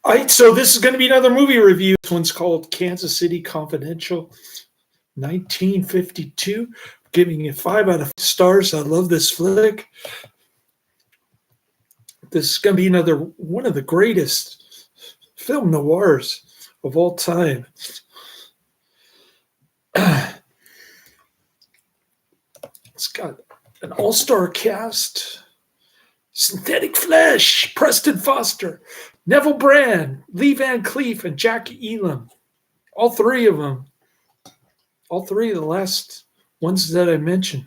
All right, so this is going to be another movie review. This one's called Kansas City Confidential, 1952. Giving it 5 out of 5 stars. I love this flick. This is going to be another one of the greatest film noirs of all time. It's got an all-star cast. Synthetic Flesh, Preston Foster, Neville Brand, Lee Van Cleef, and Jack Elam. All three of them. All three of the last ones that I mentioned.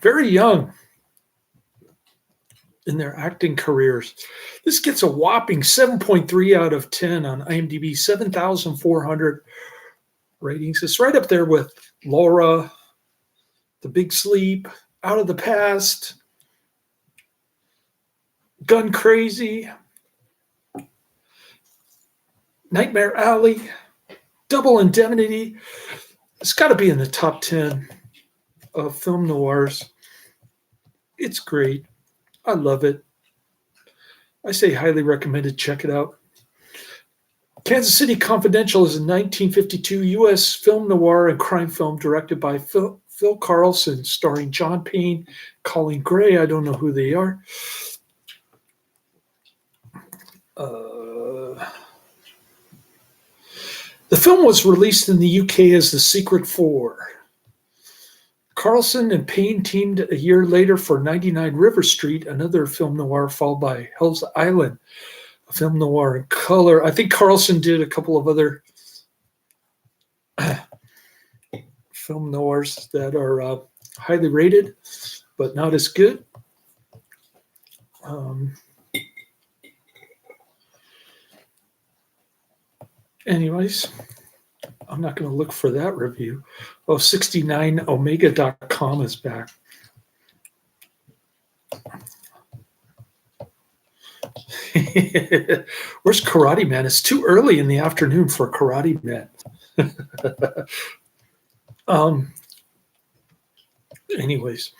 Very young in their acting careers. This gets a whopping 7.3 out of 10 on IMDb, 7,400 ratings. It's right up there with Laura, The Big Sleep, Out of the Past, Gun Crazy, Nightmare Alley, Double Indemnity. It's got to be in the top 10 of film noirs. It's great. I love it. I say highly recommended. Check it out. Kansas City Confidential is a 1952 U.S. film noir and crime film directed by Phil Carlson, starring John Payne, Colleen Gray. I don't know who they are. The film was released in the UK as The Secret Four. Carlson and Payne teamed a year later for 99 River Street, another film noir, followed by Hell's Island, a film noir in color. I think Carlson did a couple of other film noirs that are highly rated, but not as good. Anyways, I'm not going to look for that review. Oh, 69omega.com is back. Where's Karate Man? It's too early in the afternoon for Karate Man. Anyways,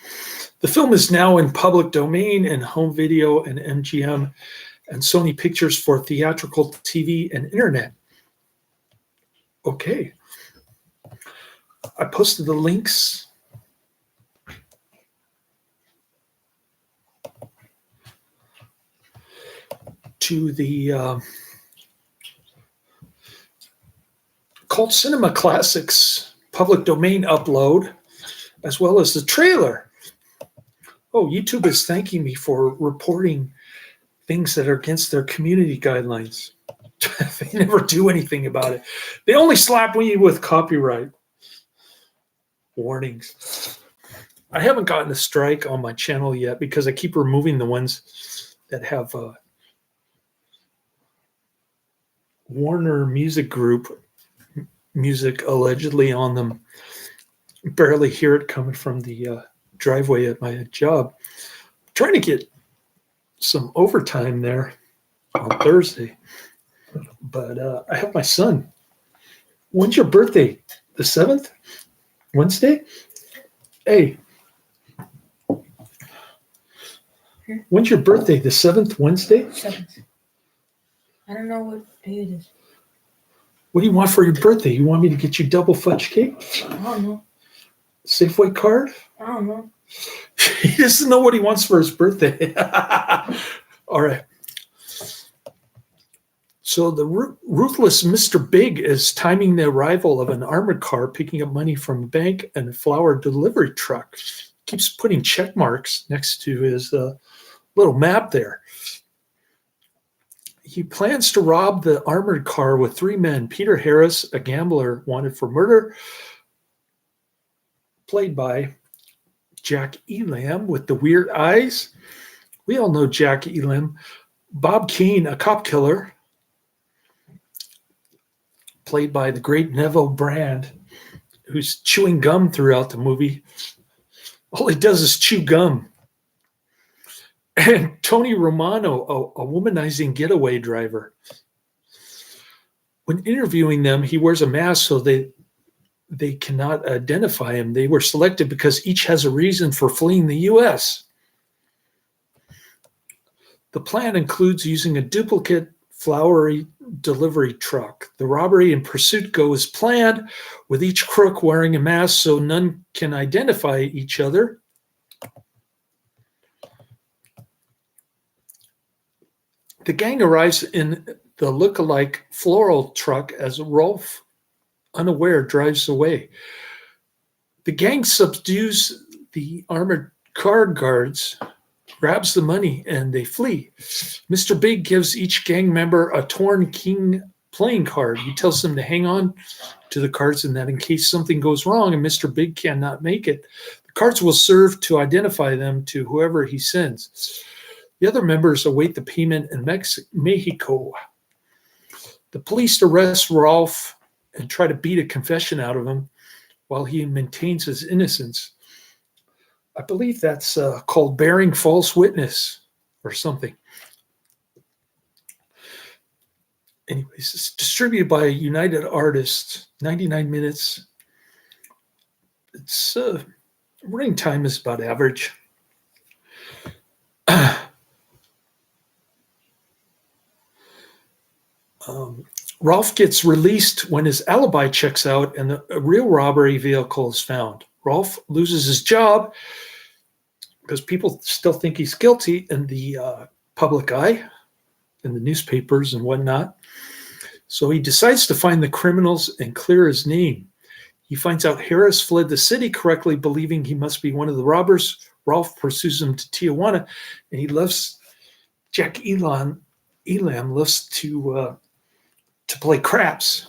the film is now in public domain and home video and MGM and Sony Pictures for theatrical TV and internet. Okay. I posted the links to the Cult Cinema Classics public domain upload, as well as the trailer. Oh, YouTube is thanking me for reporting things that are against their community guidelines. They never do anything about it. They only slap me with copyright warnings. I haven't gotten a strike on my channel yet because I keep removing the ones that have Warner Music Group music allegedly on them. Barely hear it coming from the driveway at my job. I'm trying to get some overtime there on Thursday. But I have my son. When's your birthday? The 7th? Wednesday? Hey. When's your birthday? The 7th? Wednesday? 7th. I don't know what day it is. What do you want for your birthday? You want me to get you double fudge cake? I don't know. Safeway card? I don't know. He doesn't know what he wants for his birthday. All right. So the ruthless Mr. Big is timing the arrival of an armored car picking up money from a bank and a flower delivery truck. Keeps putting check marks next to his little map there. He plans to rob the armored car with 3 men. Peter Harris, a gambler wanted for murder, played by Jack Elam with the weird eyes. We all know Jack Elam. Bob Kane, a cop killer, played by the great Neville Brand, who's chewing gum throughout the movie. All he does is chew gum. And Tony Romano, a womanizing getaway driver. When interviewing them, he wears a mask so they cannot identify him. They were selected because each has a reason for fleeing the U.S. The plan includes using a duplicate flowery delivery truck. The robbery and pursuit go as planned, with each crook wearing a mask so none can identify each other. The gang arrives in the look-alike floral truck as Rolf, unaware, drives away. The gang subdues the armored car guards, grabs the money, and they flee. Mr. Big gives each gang member a torn king playing card. He tells them to hang on to the cards and that in case something goes wrong and Mr. Big cannot make it, the cards will serve to identify them to whoever he sends. The other members await the payment in Mexico. The police arrest Rolf and try to beat a confession out of him while he maintains his innocence. I believe that's called bearing false witness or something. Anyways, it's distributed by United Artists, 99 minutes. Its running time is about average. Rolf gets released when his alibi checks out and a real robbery vehicle is found. Rolf loses his job because people still think he's guilty in the public eye, in the newspapers and whatnot. So he decides to find the criminals and clear his name. He finds out Harris fled the city, correctly believing he must be one of the robbers. Rolf pursues him to Tijuana, and he loves Jack Elam loves to play craps,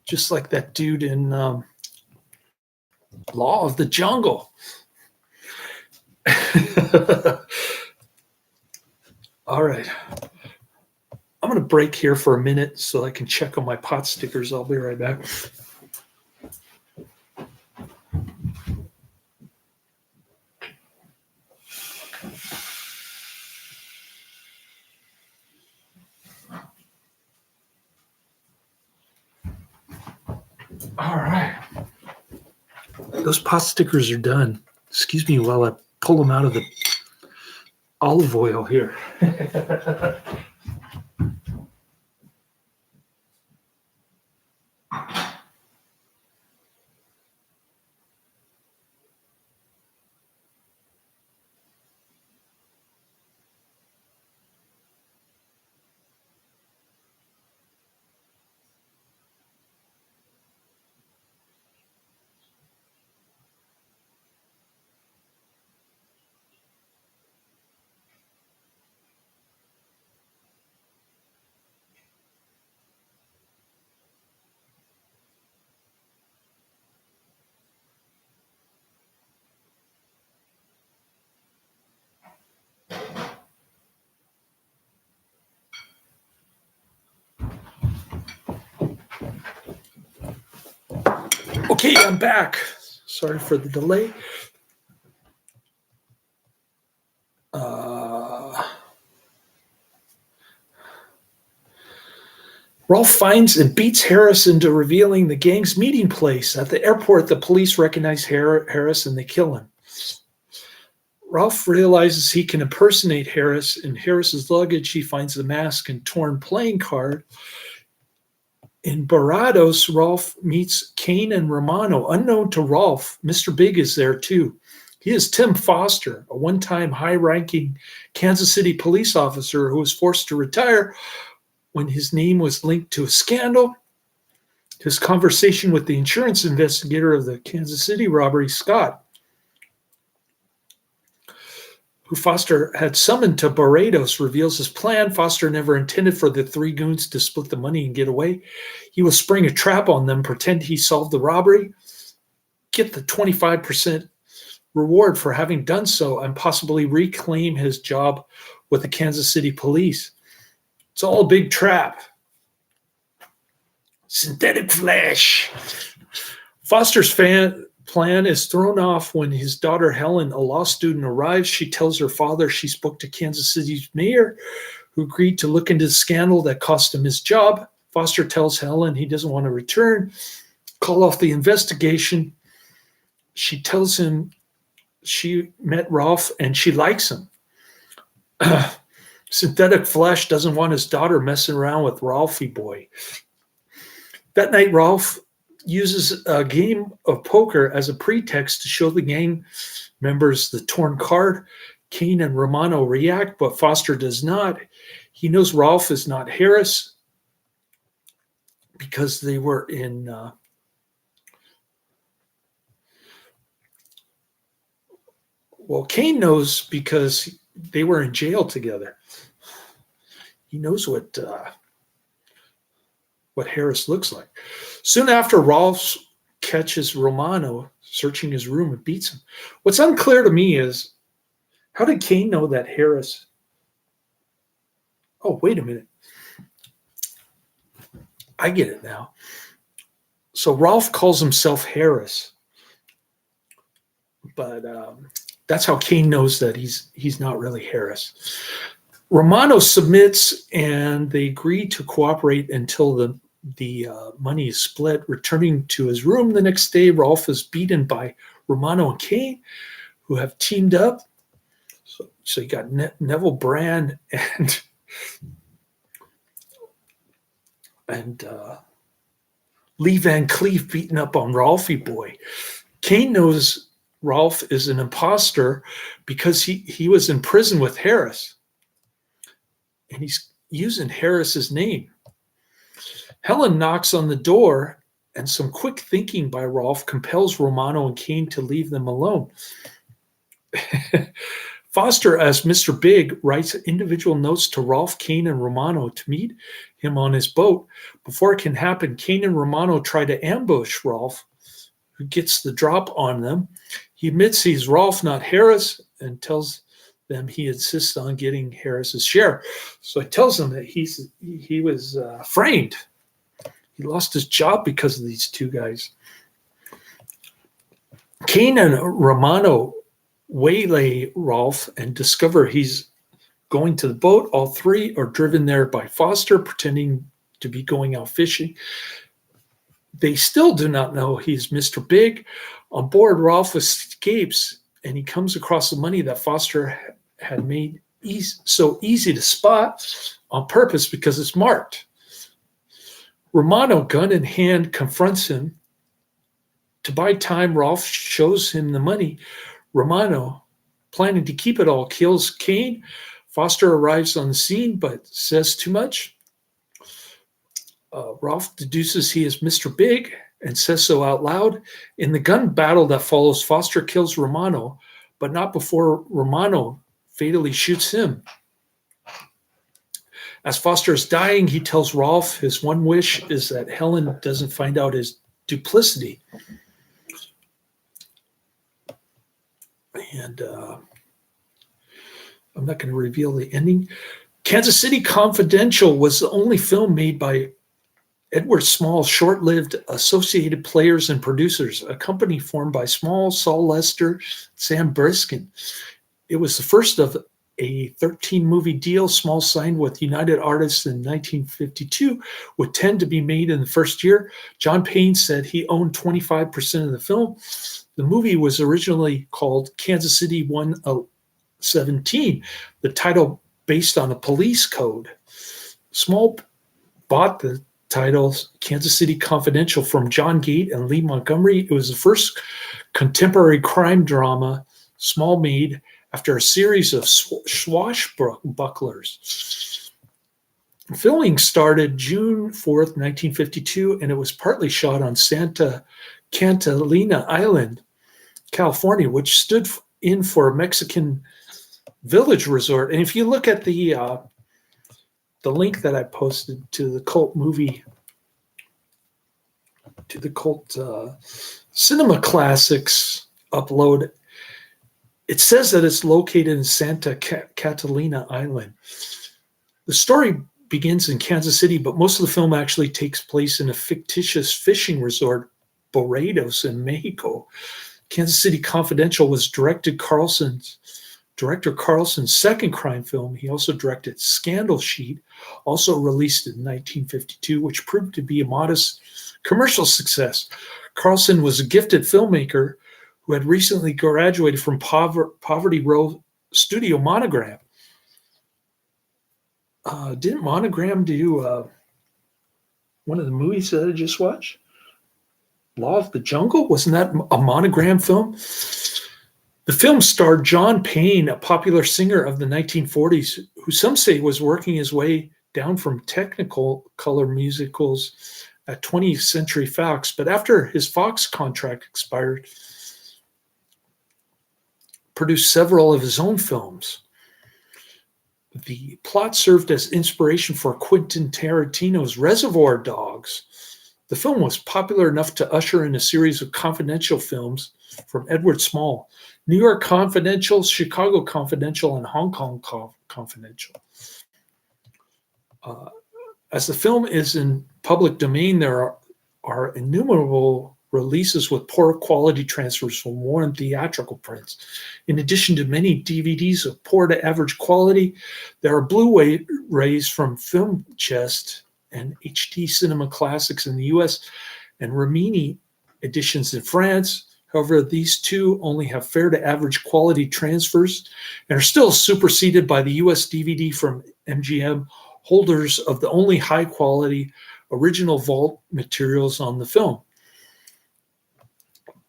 just like that dude in Law of the Jungle. All right. I'm going to break here for a minute so I can check on my pot stickers. I'll be right back. All right. Those pot stickers are done. Excuse me while I pull them out of the olive oil here. Okay, I'm back. Sorry for the delay. Rolf finds and beats Harris into revealing the gang's meeting place. At the airport, the police recognize Harris and they kill him. Rolf realizes he can impersonate Harris. In Harris's luggage, he finds the mask and torn playing card. In Barrados, Rolf meets Kane and Romano. Unknown to Rolf, Mr. Big is there too. He is Tim Foster, a one-time high-ranking Kansas City police officer who was forced to retire when his name was linked to a scandal. His conversation with the insurance investigator of the Kansas City robbery, Scott, who Foster had summoned to Barrados, reveals his plan. Foster never intended for the three goons to split the money and get away. He will spring a trap on them, pretend he solved the robbery, get the 25% reward for having done so, and possibly reclaim his job with the Kansas City police. It's all a big trap. Synthetic flesh. Foster's plan is thrown off when his daughter Helen, a law student, arrives. She tells her father she spoke to Kansas City's mayor, who agreed to look into the scandal that cost him his job. Foster tells Helen he doesn't want to return, call off the investigation. She tells him she met Rolf and she likes him. Synthetic flesh doesn't want his daughter messing around with Ralphie boy. That night, Ralph uses a game of poker as a pretext to show the gang members the torn card. Kane and Romano react, but Foster does not. He knows Ralph is not Harris because they were in Kane knows because they were in jail together. He knows what Harris looks like. Soon after, Ralph catches Romano searching his room and beats him. What's unclear to me is, how did Kane know that Harris? Oh, wait a minute. I get it now. So Ralph calls himself Harris, but that's how Kane knows that he's not really Harris. Romano submits, and they agree to cooperate until the money is split. Returning to his room the next day, Ralph is beaten by Romano and Kane, who have teamed up. So you got Neville Brand and Lee Van Cleef beating up on Ralphie boy. Kane knows Ralph is an imposter because he was in prison with Harris, and he's using Harris's name. Helen knocks on the door, and some quick thinking by Ralph compels Romano and Kane to leave them alone. Foster, as Mr. Big, writes individual notes to Ralph, Kane, and Romano to meet him on his boat. Before it can happen, Kane and Romano try to ambush Ralph, who gets the drop on them. He admits he's Ralph, not Harris, and tells them he insists on getting Harris's share. So he tells them that he was framed. He lost his job because of these two guys. Kane and Romano waylay Ralph and discover he's going to the boat. All three are driven there by Foster, pretending to be going out fishing. They still do not know he's Mr. Big. On board, Ralph escapes, and he comes across the money that Foster had made so easy to spot on purpose because it's marked. Romano, gun in hand, confronts him. To buy time, Ralph shows him the money. Romano, planning to keep it all, kills Kane. Foster arrives on the scene but says too much. Ralph deduces he is Mr. Big and says so out loud. In the gun battle that follows, Foster kills Romano, but not before Romano fatally shoots him. As Foster is dying, he tells Ralph his one wish is that Helen doesn't find out his duplicity. And I'm not going to reveal the ending. Kansas City Confidential was the only film made by Edward Small's short-lived Associated Players and Producers, a company formed by Small, Saul Lester, Sam Briskin. It was the first of a 13-movie deal Small signed with United Artists in 1952, with 10 to be made in the first year. John Payne said he owned 25% of the film. The movie was originally called Kansas City 117, the title based on a police code. Small bought the title Kansas City Confidential from John Gate and Lee Montgomery. It was the first contemporary crime drama Small made after a series of swashbucklers. Filming started June 4th, 1952, and it was partly shot on Santa Catalina Island, California, which stood in for a Mexican village resort. And if you look at the link that I posted to the cult movie, to the cult cinema classics upload, it says that it's located in Santa Catalina Island. The story begins in Kansas City, but most of the film actually takes place in a fictitious fishing resort, Boredos, in Mexico. Kansas City Confidential was director Carlson's second crime film. He also directed Scandal Sheet, also released in 1952, which proved to be a modest commercial success. Carlson was a gifted filmmaker who had recently graduated from Poverty Row Studio Monogram. Didn't Monogram do one of the movies that I just watched? Law of the Jungle? Wasn't that a Monogram film? The film starred John Payne, a popular singer of the 1940s, who some say was working his way down from technical color musicals at 20th Century Fox. But after his Fox contract expired, produced several of his own films. The plot served as inspiration for Quentin Tarantino's Reservoir Dogs. The film was popular enough to usher in a series of confidential films from Edward Small, New York Confidential, Chicago Confidential, and Hong Kong Confidential. As the film is in public domain, there are innumerable releases with poor quality transfers from worn theatrical prints. In addition to many DVDs of poor to average quality, there are Blu-rays from Film Chest and HD Cinema Classics in the US and Rimini editions in France. However, these two only have fair to average quality transfers and are still superseded by the US DVD from MGM, holders of the only high quality original vault materials on the film.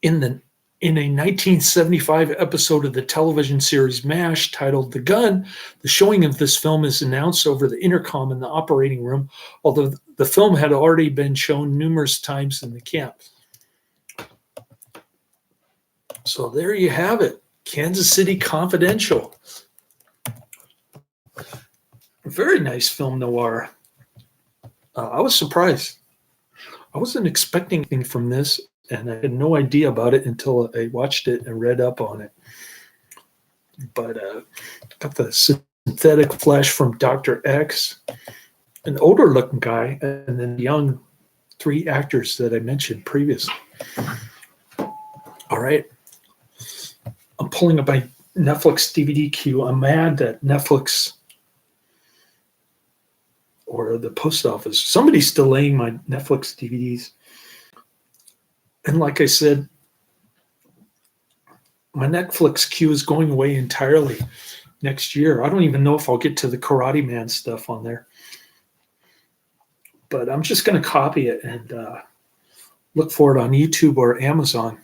In a 1975 episode of the television series MASH titled The Gun, the showing of this film is announced over the intercom in the operating room, although the film had already been shown numerous times in the camp. So there you have it, Kansas City Confidential. A very nice film noir. I was surprised. I wasn't expecting anything from this, and I had no idea about it until I watched it and read up on it. But got the synthetic flesh from Dr. X, an older looking guy, and then young three actors that I mentioned previously. All right. I'm pulling up my Netflix DVD queue. I'm mad that Netflix or the post office, somebody's delaying my Netflix DVDs. And like I said, my Netflix queue is going away entirely next year. I don't even know if I'll get to the Karate Man stuff on there. But I'm just going to copy it and look for it on YouTube or Amazon.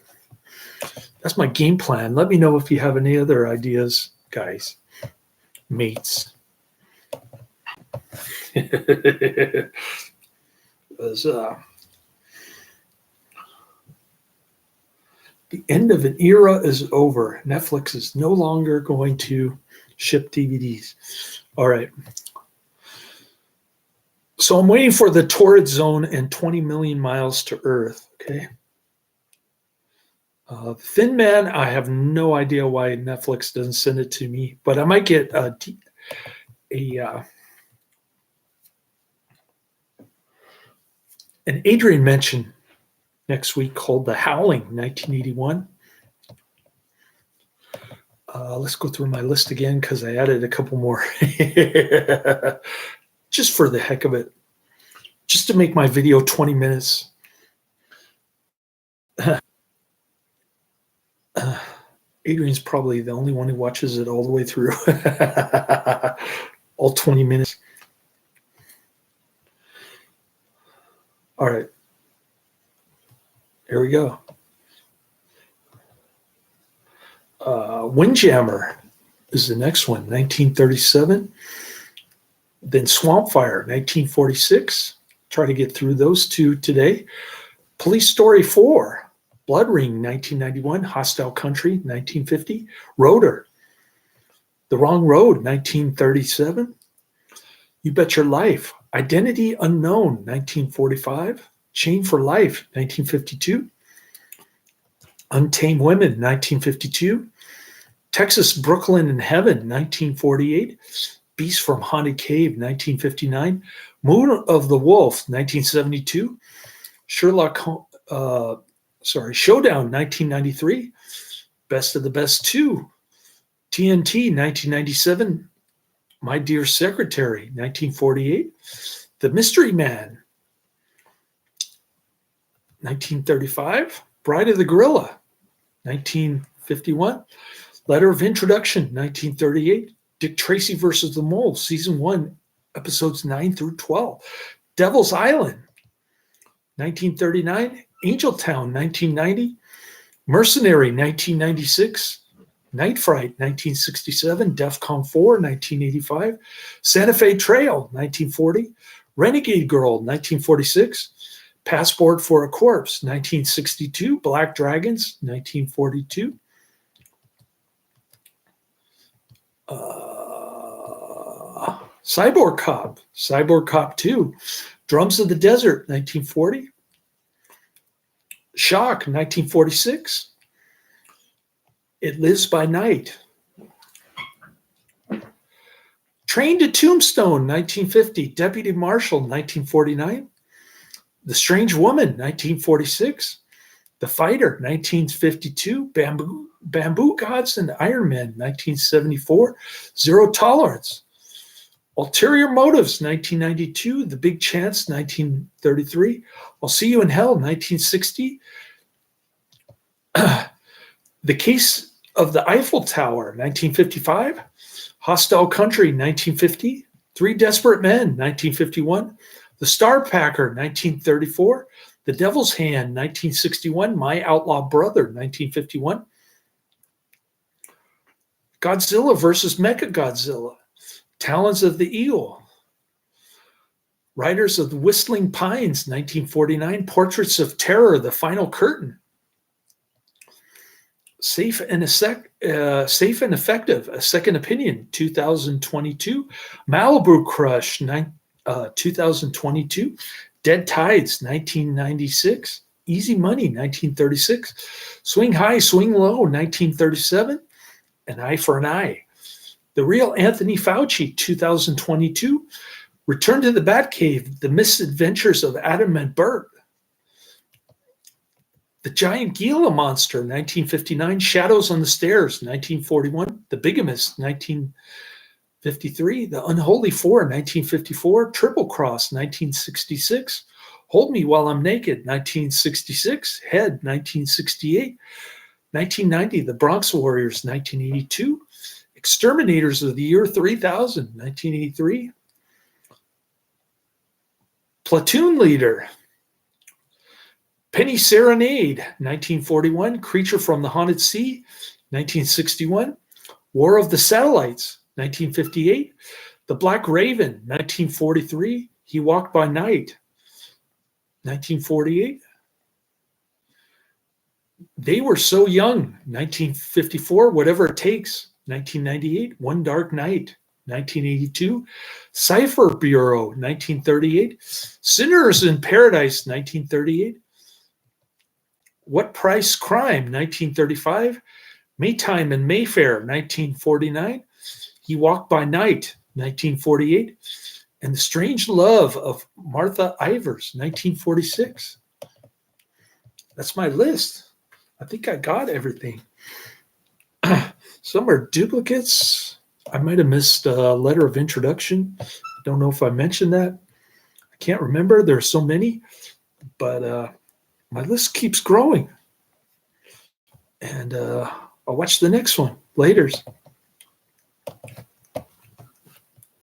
That's my game plan. Let me know if you have any other ideas, guys, mates. It was the end of an era is over. Netflix is no longer going to ship DVDs. All right. So I'm waiting for the Torrid Zone and 20 Million Miles to Earth. Okay. Thin Man, I have no idea why Netflix doesn't send it to me, but I might get an Adrian mention next week called The Howling, 1981. Let's go through my list again because I added a couple more. Just for the heck of it. Just to make my video 20 minutes. Adrian's probably the only one who watches it all the way through. All 20 minutes. All right. Here we go. Windjammer is the next one, 1937. Then Swampfire, 1946. Try to get through those two today. Police Story 4, Blood Ring, 1991. Hostile Country, 1950. Rotor, The Wrong Road, 1937. You Bet Your Life, Identity Unknown, 1945. Chain for Life, 1952. Untamed Women, 1952. Texas, Brooklyn, and Heaven, 1948. Beast from Haunted Cave, 1959. Moon of the Wolf, 1972. Showdown, 1993. Best of the Best 2. TNT, 1997. My Dear Secretary, 1948. The Mystery Man, 1935. Bride of the Gorilla, 1951. Letter of Introduction, 1938. Dick Tracy versus the Mole, Season 1, episodes 9 through 12. Devil's Island, 1939. Angel Town, 1990. Mercenary, 1996. Night Fright, 1967. DEFCON 4, 1985. Santa Fe Trail, 1940. Renegade Girl, 1946. Passport for a Corpse, 1962. Black Dragons, 1942. Cyborg Cop 2. Drums of the Desert, 1940. Shock, 1946. It Lives by Night. Train to Tombstone, 1950. Deputy Marshal, 1949. The Strange Woman, 1946. The Fighter, 1952. Bamboo Gods and Iron Man, 1974. Zero Tolerance. Ulterior Motives, 1992. The Big Chance, 1933. I'll See You in Hell, 1960. The Case of the Eiffel Tower, 1955. Hostile Country, 1950. Three Desperate Men, 1951. The Star Packer, 1934. The Devil's Hand, 1961. My Outlaw Brother, 1951. Godzilla versus Mechagodzilla. Talons of the Eagle. Riders of the Whistling Pines, 1949. Portraits of Terror, The Final Curtain. Safe and Effective, A Second Opinion, 2022. Malibu Crush, 2022. Dead Tides, 1996. Easy Money, 1936. Swing High, Swing Low, 1937. An Eye for an Eye. The Real Anthony Fauci, 2022. Return to the Batcave, The Misadventures of Adam and Bert. The Giant Gila Monster, 1959. Shadows on the Stairs, 1941. The Bigamist, 1953. The Unholy Four, 1954. Triple Cross, 1966. Hold Me While I'm Naked, 1966. Head, 1968. 1990. The Bronx Warriors, 1982. Exterminators of the Year 3000, 1983. Platoon Leader. Penny Serenade, 1941. Creature from the Haunted Sea, 1961. War of the Satellites, 1958. The Black Raven, 1943. He Walked by Night, 1948. They Were So Young, 1954. Whatever It Takes, 1998. One Dark Night, 1982. Cipher Bureau, 1938. Sinners in Paradise, 1938. What Price Crime, 1935. Maytime in Mayfair, 1949. He Walked by Night, 1948. And The Strange Love of Martha Ivers, 1946. That's my list. I think I got everything. Some are duplicates. I might have missed a letter of introduction. Don't know if I mentioned that. I can't remember. There are so many. But my list keeps growing. And I'll watch the next one. Laters.